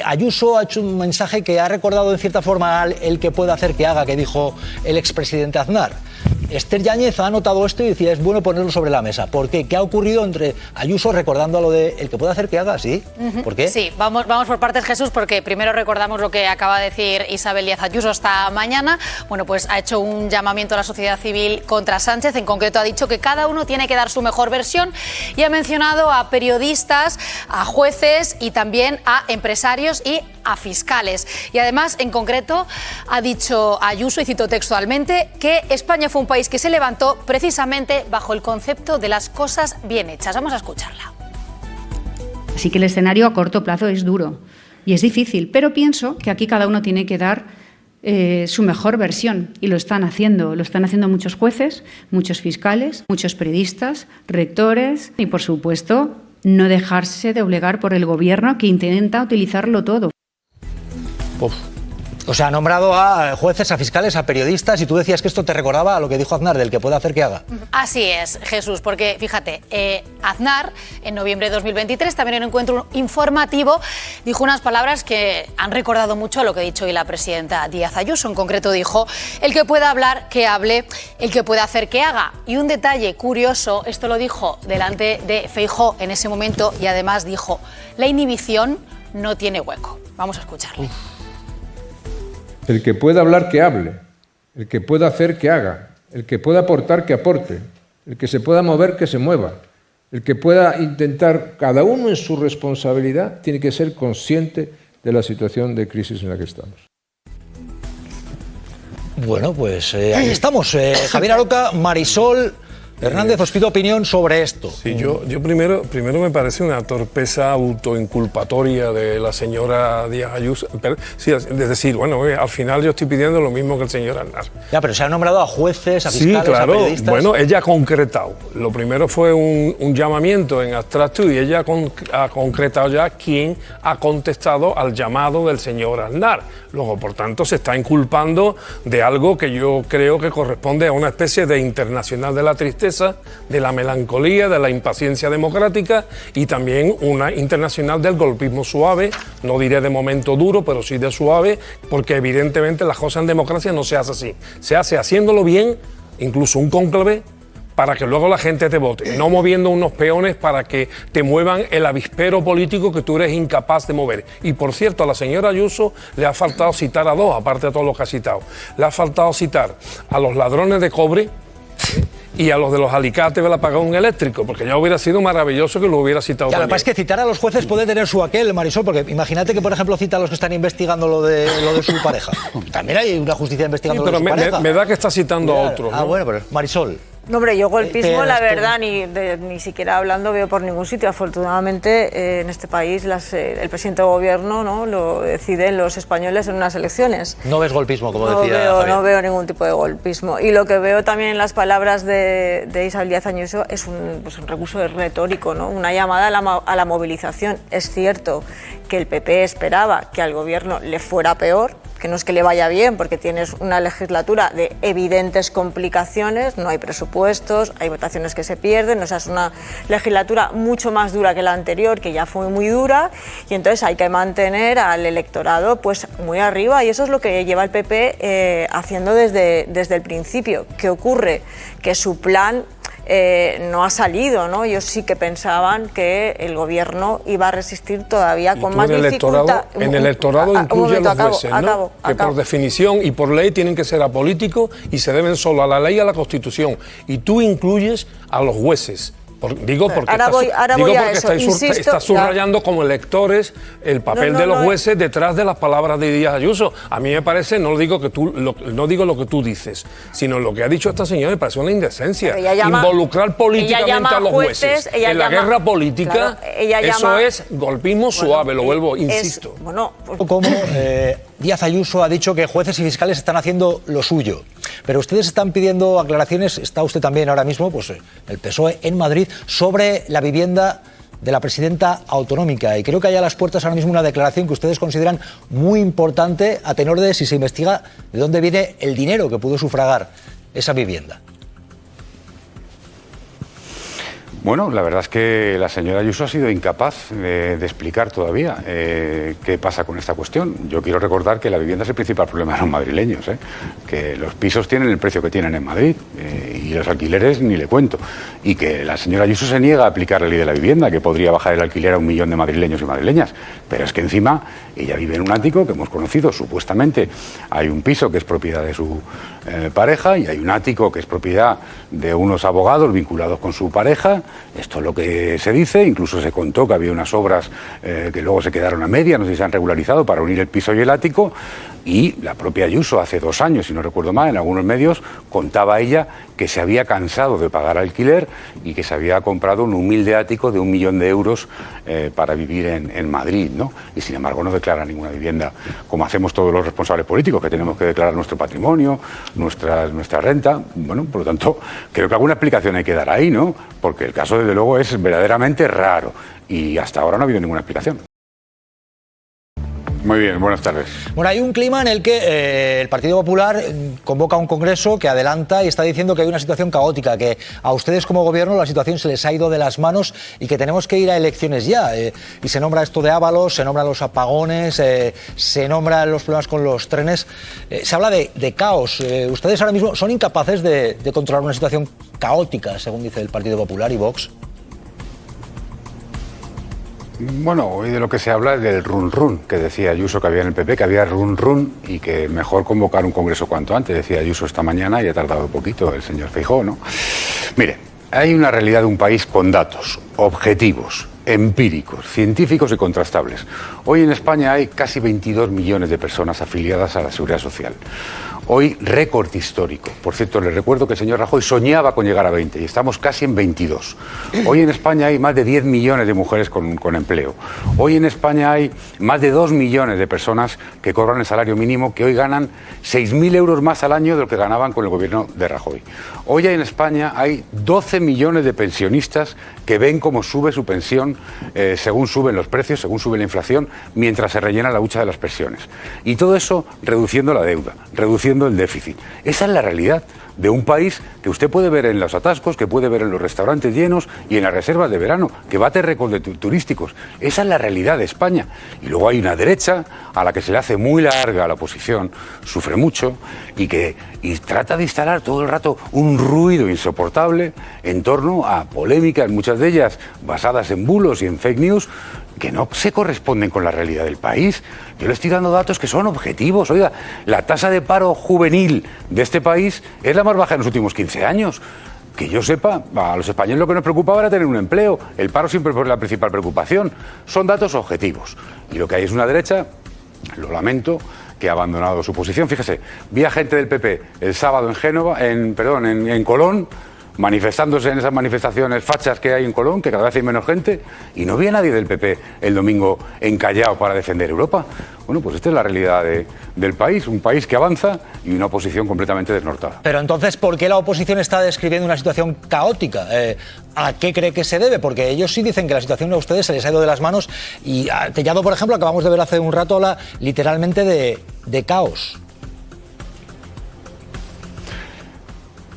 Ayuso ha hecho un mensaje que ha recordado en cierta forma el que pueda hacer que haga, que dijo el expresidente Aznar. Esther Yáñez ha notado esto y decía, es bueno ponerlo sobre la mesa. ¿Por qué? ¿Qué ha ocurrido entre Ayuso recordando a lo de el que puede hacer que haga? ¿Sí? ¿Por qué? Sí, vamos por partes, Jesús, porque primero recordamos lo que acaba de decir Isabel Díaz Ayuso esta mañana. Bueno, pues ha hecho un llamamiento a la sociedad civil contra Sánchez. En concreto ha dicho que cada uno tiene que dar su mejor versión y ha mencionado a periodistas, a jueces y también a empresarios y a fiscales. Y además, en concreto, ha dicho Ayuso, y cito textualmente, que España fue un país que se levantó precisamente bajo el concepto de las cosas bien hechas. Vamos a escucharla. Así que el escenario a corto plazo es duro y es difícil, pero pienso que aquí cada uno tiene que dar su mejor versión y lo están haciendo muchos jueces, muchos fiscales, muchos periodistas, rectores y, por supuesto, no dejarse doblegar por el gobierno que intenta utilizarlo todo. Uf. O sea, ha nombrado a jueces, a fiscales, a periodistas, y tú decías que esto te recordaba a lo que dijo Aznar, del que puede hacer que haga. Así es, Jesús, porque fíjate, Aznar en noviembre de 2023, también en un encuentro informativo, dijo unas palabras que han recordado mucho a lo que ha dicho hoy la presidenta Díaz Ayuso. En concreto dijo, el que pueda hablar, que hable, el que pueda hacer, que haga. Y un detalle curioso, esto lo dijo delante de Feijóo en ese momento, y además dijo, la inhibición no tiene hueco. Vamos a escucharle. El que pueda hablar, que hable. El que pueda hacer, que haga. El que pueda aportar, que aporte. El que se pueda mover, que se mueva. El que pueda intentar, cada uno en su responsabilidad, tiene que ser consciente de la situación de crisis en la que estamos. Bueno, pues ahí estamos. Javier Aroca, Marisol Hernández, os pido opinión sobre esto. Sí, yo primero me parece una torpeza autoinculpatoria de la señora Díaz Ayuso. Sí, es decir, bueno, al final yo estoy pidiendo lo mismo que el señor Aznar. Ya, pero se han nombrado a jueces, a fiscales, sí, claro, a periodistas. Bueno, ella ha concretado. Lo primero fue un llamamiento en abstracto y ella ha concretado ya quién ha contestado al llamado del señor Aznar. Luego, por tanto, se está inculpando de algo que yo creo que corresponde a una especie de internacional de la tristeza, de la melancolía, de la impaciencia democrática y también una internacional del golpismo suave, no diré de momento duro, pero sí de suave, porque evidentemente las cosas en democracia no se hace así. Se hace haciéndolo bien, incluso un cónclave, para que luego la gente te vote, no moviendo unos peones para que te muevan el avispero político que tú eres incapaz de mover. Y por cierto, a la señora Ayuso le ha faltado citar a dos, aparte de todo lo que ha citado. Le ha faltado citar a los ladrones de cobre y a los de los alicates del apagón eléctrico, porque ya hubiera sido maravilloso que lo hubiera citado. Claro, lo que pasa es que citar a los jueces puede tener su aquel, Marisol, porque imagínate que, por ejemplo, cita a los que están investigando lo de su pareja. También hay una justicia investigando lo de su pareja. Me da que está citando a otros, ¿no? Bueno, pero Marisol. No, hombre, yo golpismo, la verdad, ni siquiera hablando veo por ningún sitio. Afortunadamente, en este país el presidente del gobierno, ¿no?, lo deciden los españoles en unas elecciones. No ves golpismo, como decía Javier. No veo ningún tipo de golpismo. Y lo que veo también en las palabras de Isabel Díaz Ayuso es un recurso retórico, ¿no?, una llamada a la movilización. Es cierto que el PP esperaba que al gobierno le fuera peor, que no es que le vaya bien, porque tienes una legislatura de evidentes complicaciones, no hay presupuestos, hay votaciones que se pierden, o sea, es una legislatura mucho más dura que la anterior, que ya fue muy dura, y entonces hay que mantener al electorado pues muy arriba, y eso es lo que lleva el PP haciendo desde el principio. ¿Qué ocurre? Que su plan no ha salido, ¿no? Ellos sí que pensaban que el gobierno iba a resistir todavía con más dificultad. En el electorado incluye a los jueces, ¿no? Que por definición y por ley tienen que ser apolíticos y se deben solo a la ley y a la Constitución. Y tú incluyes a los jueces. Digo porque está subrayando como electores el papel de los jueces detrás de las palabras de Díaz Ayuso. A mí me parece, no digo lo que tú dices, sino lo que ha dicho esta señora me parece una indecencia. Involucrar políticamente a los jueces en la guerra política, eso es golpismo suave, lo vuelvo, insisto. Como Díaz Ayuso ha dicho que jueces y fiscales están haciendo lo suyo, pero ustedes están pidiendo aclaraciones, está usted también ahora mismo, pues el PSOE en Madrid, sobre la vivienda de la presidenta autonómica, y creo que hay a las puertas ahora mismo una declaración que ustedes consideran muy importante a tenor de si se investiga de dónde viene el dinero que pudo sufragar esa vivienda. Bueno, la verdad es que la señora Ayuso ha sido incapaz de explicar todavía qué pasa con esta cuestión. Yo quiero recordar que la vivienda es el principal problema de los madrileños, que los pisos tienen el precio que tienen en Madrid y los alquileres ni le cuento. Y que la señora Ayuso se niega a aplicar la ley de la vivienda, que podría bajar el alquiler a 1 millón de madrileños y madrileñas. Pero es que encima ella vive en un ático que hemos conocido, supuestamente hay un piso que es propiedad de su pareja y hay un ático que es propiedad de unos abogados vinculados con su pareja. Esto es lo que se dice, incluso se contó que había unas obras que luego se quedaron a media, no sé si se han regularizado, para unir el piso y el ático, y la propia Ayuso hace 2 años, si no recuerdo mal, en algunos medios contaba ella que se había cansado de pagar alquiler y que se había comprado un humilde ático de 1 millón de euros para vivir en Madrid, ¿no? Y sin embargo no declara ninguna vivienda, como hacemos todos los responsables políticos, que tenemos que declarar nuestro patrimonio, nuestra renta. Bueno, por lo tanto, creo que alguna explicación hay que dar ahí, ¿no? Porque el caso, desde luego, es verdaderamente raro y hasta ahora no ha habido ninguna explicación. Muy bien, buenas tardes. Bueno, hay un clima en el que el Partido Popular convoca un congreso que adelanta y está diciendo que hay una situación caótica, que a ustedes como gobierno la situación se les ha ido de las manos y que tenemos que ir a elecciones ya. Y se nombra esto de Ábalos, se nombran los apagones, se nombran los problemas con los trenes. Se habla de caos. Ustedes ahora mismo son incapaces de controlar una situación caótica, según dice el Partido Popular y Vox. Bueno, hoy de lo que se habla es del run-run, que decía Ayuso que había en el PP, que había run-run y que mejor convocar un congreso cuanto antes, decía Ayuso esta mañana, y ha tardado poquito el señor Feijóo, ¿no? Mire, hay una realidad de un país con datos objetivos, empíricos, científicos y contrastables. Hoy en España hay casi 22 millones de personas afiliadas a la Seguridad Social. Hoy récord histórico. Por cierto, les recuerdo que el señor Rajoy soñaba con llegar a 20 y estamos casi en 22. Hoy en España hay más de 10 millones de mujeres con empleo. Hoy en España hay más de 2 millones de personas que cobran el salario mínimo, que hoy ganan 6.000 euros más al año de lo que ganaban con el gobierno de Rajoy. Hoy en España hay 12 millones de pensionistas que ven cómo sube su pensión según suben los precios, según sube la inflación, mientras se rellena la hucha de las pensiones. Y todo eso reduciendo la deuda, reduciendo el déficit. Esa es la realidad de un país que usted puede ver en los atascos, que puede ver en los restaurantes llenos y en las reservas de verano, que bate récords de turísticos. Esa es la realidad de España. Y luego hay una derecha a la que se le hace muy larga la oposición, sufre mucho y trata de instalar todo el rato un ruido insoportable en torno a polémicas, muchas de ellas basadas en bulos y en fake news, que no se corresponden con la realidad del país. Yo le estoy dando datos que son objetivos. Oiga, la tasa de paro juvenil de este país es la más baja en los últimos 15 años. Que yo sepa, a los españoles lo que nos preocupaba era tener un empleo. El paro siempre fue la principal preocupación. Son datos objetivos. Y lo que hay es una derecha, lo lamento, que ha abandonado su posición. Fíjese, vi a gente del PP el sábado en Colón, manifestándose en esas manifestaciones fachas que hay en Colón, que cada vez hay menos gente, y no vi a nadie del PP el domingo en Callao para defender Europa. Bueno, pues esta es la realidad del país, un país que avanza y una oposición completamente desnortada. Pero entonces, ¿por qué la oposición está describiendo una situación caótica? ¿A qué cree que se debe? Porque ellos sí dicen que la situación a ustedes se les ha ido de las manos y Tellado, por ejemplo, acabamos de ver hace un rato, habla literalmente de caos.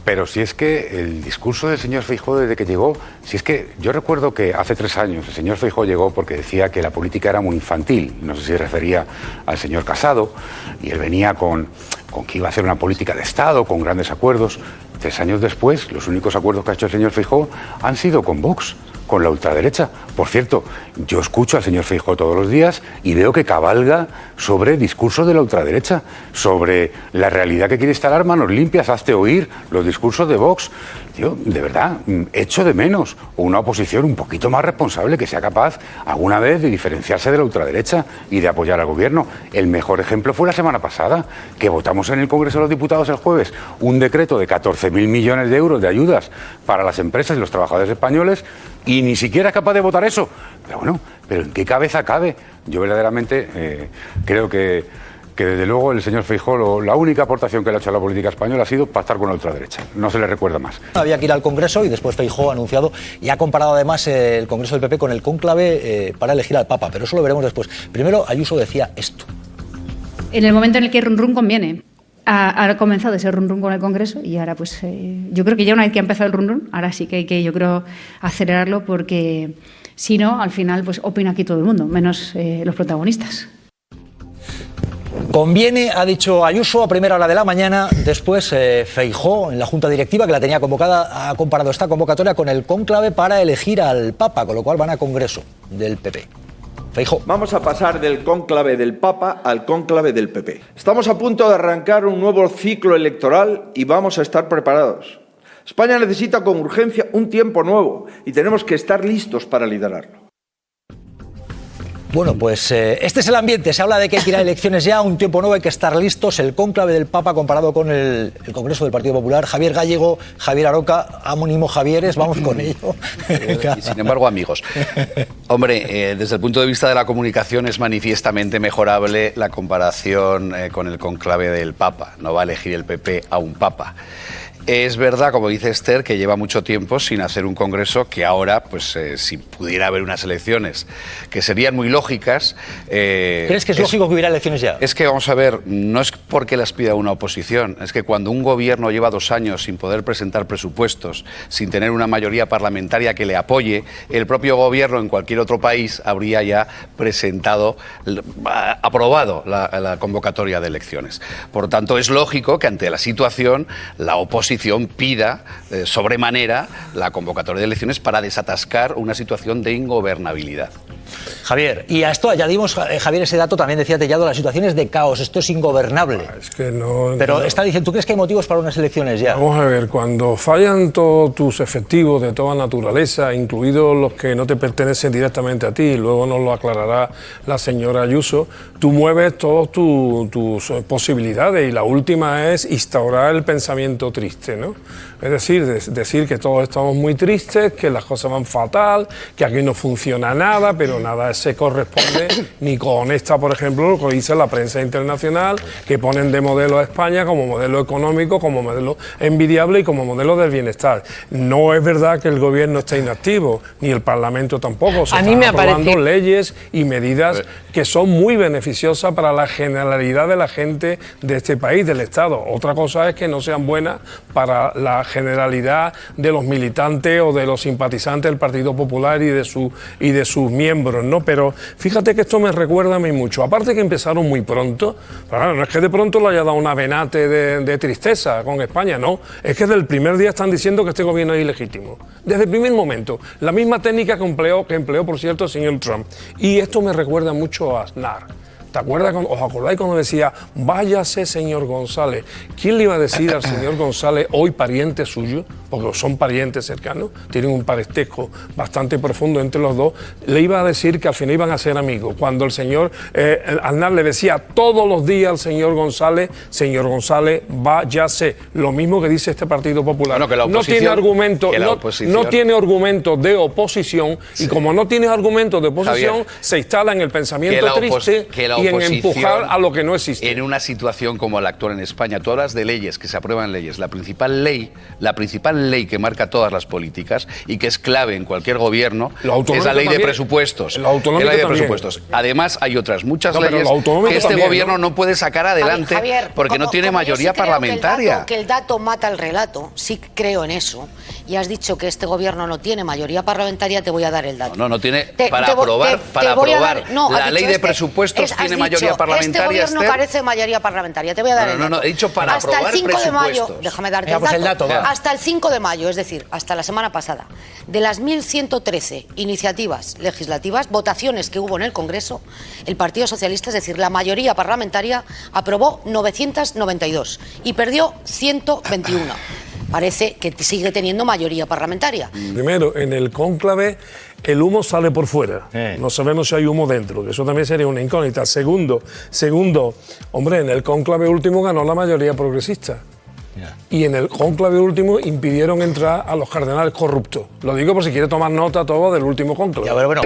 Pero si es que el discurso del señor Feijóo desde que llegó, si es que yo recuerdo que hace 3 años el señor Feijóo llegó porque decía que la política era muy infantil, no sé si se refería al señor Casado, y él venía con que iba a hacer una política de Estado, con grandes acuerdos. 3 años después, los únicos acuerdos que ha hecho el señor Feijóo han sido con Vox, con la ultraderecha. Por cierto, yo escucho al señor Feijóo todos los días y veo que cabalga sobre discursos de la ultraderecha, sobre la realidad que quiere instalar manos limpias, hazte oír los discursos de Vox. Tío, de verdad, echo de menos una oposición un poquito más responsable, que sea capaz alguna vez de diferenciarse de la ultraderecha y de apoyar al gobierno. El mejor ejemplo fue la semana pasada, que votamos en el Congreso de los Diputados el jueves un decreto de 14.000 millones de euros de ayudas para las empresas y los trabajadores españoles, y ni siquiera es capaz de votar eso. Pero bueno, ¿pero en qué cabeza cabe? Yo verdaderamente creo que desde luego el señor Feijóo, la única aportación que le ha hecho a la política española ha sido pactar con la ultraderecha. No se le recuerda más. Había que ir al Congreso y después Feijóo ha anunciado y ha comparado además el Congreso del PP con el cónclave para elegir al Papa, pero eso lo veremos después. Primero, Ayuso decía esto. En el momento en el que run run conviene. ha comenzado ese run run con el Congreso y ahora pues yo creo que ya una vez que ha empezado el run run, ahora sí que hay que, yo creo, acelerarlo porque si no, al final pues opina aquí todo el mundo, menos los protagonistas. Conviene, ha dicho Ayuso a primera hora de la mañana, después Feijóo en la Junta Directiva que la tenía convocada, ha comparado esta convocatoria con el cónclave para elegir al Papa, con lo cual van a Congreso del PP. Feijóo. Vamos a pasar del cónclave del Papa al cónclave del PP. Estamos a punto de arrancar un nuevo ciclo electoral y vamos a estar preparados. España necesita con urgencia un tiempo nuevo y tenemos que estar listos para liderarlo. Bueno, pues este es el ambiente. Se habla de que hay que ir a elecciones ya, un tiempo nuevo, hay que estar listos. El cónclave del Papa comparado con el Congreso del Partido Popular. Javier Gallego, Javier Aroca, amónimo Javieres, vamos con ello. Y sin embargo, amigos. Hombre, desde el punto de vista de la comunicación es manifiestamente mejorable la comparación con el cónclave del Papa. No va a elegir el PP a un Papa. Es verdad, como dice Esther, que lleva mucho tiempo sin hacer un congreso, que ahora, pues si pudiera haber unas elecciones que serían muy lógicas... ¿Crees que es lógico que hubiera elecciones ya? Es que, vamos a ver, no es porque las pida una oposición, es que cuando un gobierno lleva 2 años sin poder presentar presupuestos, sin tener una mayoría parlamentaria que le apoye, el propio gobierno en cualquier otro país habría ya presentado, aprobado la convocatoria de elecciones. Por tanto, es lógico que ante la situación la oposición pida sobremanera la convocatoria de elecciones para desatascar una situación de ingobernabilidad. Javier, y a esto añadimos, Javier, ese dato también decía Tellado, la situación es de caos, esto es ingobernable. Es que no... Pero está diciendo, ¿tú crees que hay motivos para unas elecciones ya? Vamos a ver, cuando fallan todos tus efectivos de toda naturaleza, incluidos los que no te pertenecen directamente a ti, luego nos lo aclarará la señora Ayuso, tú mueves todas tus posibilidades y la última es instaurar el pensamiento triste, ¿no? Es decir, decir que todos estamos muy tristes, que las cosas van fatal, que aquí no funciona nada, pero nada se corresponde ni con esta, por ejemplo, lo que dice la prensa internacional, que ponen de modelo a España como modelo económico, como modelo envidiable y como modelo del bienestar. No es verdad que el gobierno esté inactivo, ni el Parlamento tampoco. Se están aprobando leyes y medidas que son muy beneficiosas para la generalidad de la gente de este país, del Estado. Otra cosa es que no sean buenas para la generalidad de los militantes o de los simpatizantes del Partido Popular y de sus miembros, ¿no? Pero fíjate que esto me recuerda a mí mucho. Aparte que empezaron muy pronto, claro, no es que de pronto le haya dado una venate de tristeza con España, no. Es que desde el primer día están diciendo que este gobierno es ilegítimo. Desde el primer momento. La misma técnica que empleó, por cierto, el señor Trump. Y esto me recuerda mucho a Aznar. ¿Te acuerdas? ¿Os acordáis cuando decía, váyase, señor González? ¿Quién le iba a decir al señor González, hoy pariente suyo, porque son parientes cercanos, tienen un parentesco bastante profundo entre los dos, le iba a decir que al final iban a ser amigos? Cuando el señor Aznar le decía todos los días al señor González, váyase. Lo mismo que dice este Partido Popular. Bueno, que la oposición, no tiene argumentos de oposición, sí. Y como no tiene argumentos de oposición, Javier, se instala en el pensamiento triste y en empujar a lo que no existe. En una situación como la actual en España, tú hablas de leyes, que se aprueban leyes. La principal ley que marca todas las políticas y que es clave en cualquier gobierno es la ley de presupuestos. Además, hay otras muchas leyes que este gobierno no puede sacar adelante, Javier, porque no tiene mayoría parlamentaria. Que el dato mata el relato, sí creo en eso. Y has dicho que este gobierno no tiene mayoría parlamentaria, te voy a dar el dato. No tiene. Para aprobar la ley de presupuestos tiene mayoría parlamentaria. Este gobierno carece de mayoría parlamentaria. Te voy a dar el dato. No, he dicho para aprobar hasta el 5 de mayo, presupuestos. déjame darte el dato. Hasta el 5 de mayo, es decir, hasta la semana pasada, de las 1.113 iniciativas legislativas, votaciones que hubo en el Congreso, el Partido Socialista, es decir, la mayoría parlamentaria, aprobó 992 y perdió 121. Parece que sigue teniendo mayoría parlamentaria. Primero, en el cónclave el humo sale por fuera. No sabemos si hay humo dentro, que eso también sería una incógnita. Segundo, hombre, en el cónclave último ganó la mayoría progresista. Y en el cónclave último impidieron entrar a los cardenales corruptos. Lo digo por si quiere tomar nota todo del último cónclave. Ya, bueno.